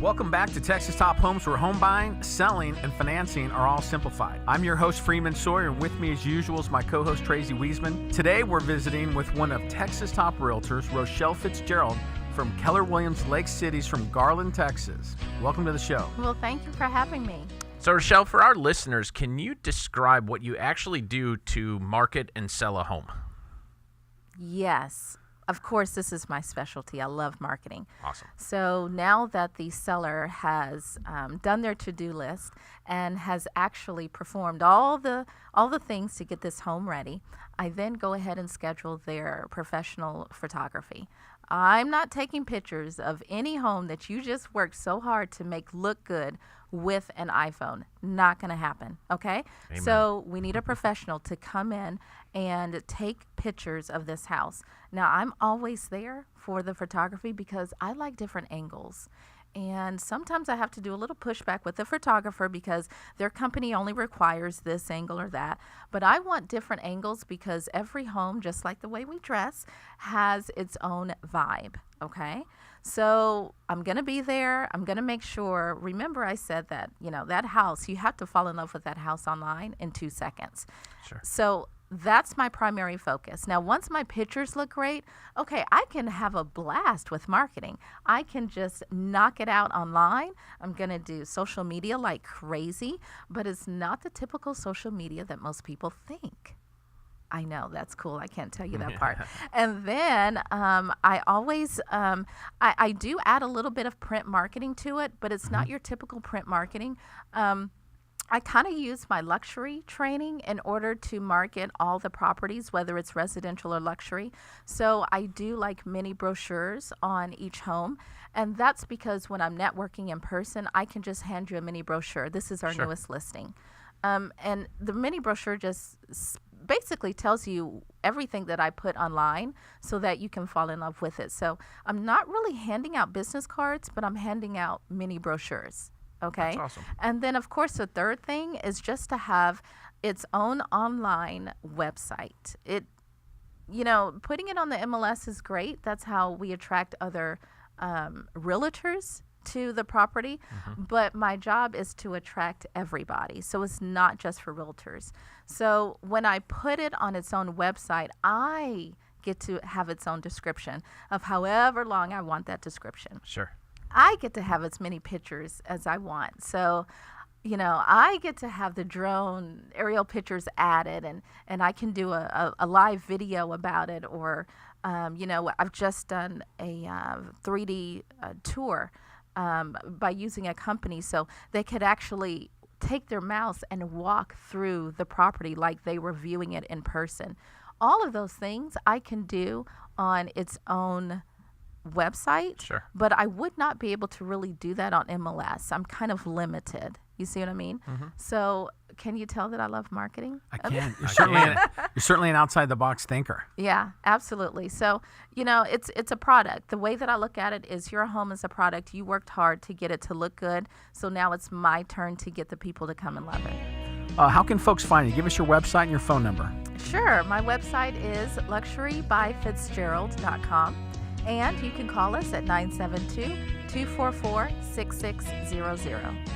Welcome back to Texas Top Homes, where home buying, selling, and financing are all simplified. I'm your host, Freeman Sawyer, and with me as usual is my co-host, Tracy Wiesman. Today, we're visiting with one of Texas top realtors, Rochelle Fitzgerald, from Keller Williams Lake Cities from Garland, Texas. Welcome to the show. Well, thank you for having me. So, Rochelle, for our listeners, can you describe what you actually do to market and sell a home? Yes. Of course, this is my specialty. I love marketing. Awesome. So now that the seller has done their to-do list and has actually performed all the things to get this home ready, I then go ahead and schedule their professional photography. I'm not taking pictures of any home that you just worked so hard to make look good with an iPhone. Not going to happen, okay? Amen. So we need a professional to come in and take pictures of this house. Now, I'm always there for the photography because I like different angles. And sometimes I have to do a little pushback with the photographer because their company only requires this angle or that. But I want different angles because every home, just like the way we dress, has its own vibe, okay? So I'm going to be there. I'm going to make sure. Remember I said that, that house, you have to fall in love with that house online in 2 seconds. Sure. So that's my primary focus. Now, once my pictures look great, okay, I can have a blast with marketing. I can just knock it out online. I'm going to do social media like crazy, but it's not the typical social media that most people think. I know, that's cool. I can't tell you that part. And then I always, I do add a little bit of print marketing to it, but it's not your typical print marketing. I kind of use my luxury training in order to market all the properties, whether it's residential or luxury. So I do like mini brochures on each home. And that's because when I'm networking in person, I can just hand you a mini brochure. This is our Sure. newest listing. And the mini brochure just basically tells you everything that I put online so that you can fall in love with it. So I'm not really handing out business cards, but I'm handing out mini brochures. Okay. That's awesome. And then, of course, the third thing is just to have its own online website. Putting it on the MLS is great. That's how we attract other realtors to the property. But my job is to attract everybody. So it's not just for realtors. So when I put it on its own website, I get to have its own description of however long I want that description. Sure. I get to have as many pictures as I want. So, I get to have the drone aerial pictures added and I can do a live video about it. Or, I've just done a 3D tour by using a company. So they could actually take their mouse and walk through the property like they were viewing it in person. All of those things I can do on its own website, Sure. but I would not be able to really do that on MLS. I'm kind of limited. You see what I mean? So can you tell that I love marketing? I can. You're certainly an outside-the-box thinker. Yeah, absolutely. So, it's a product. The way that I look at it is your home is a product. You worked hard to get it to look good. So now it's my turn to get the people to come and love it. How can folks find you? Give us your website and your phone number. Sure. My website is luxurybyfitzgerald.com. And you can call us at 972-244-6600.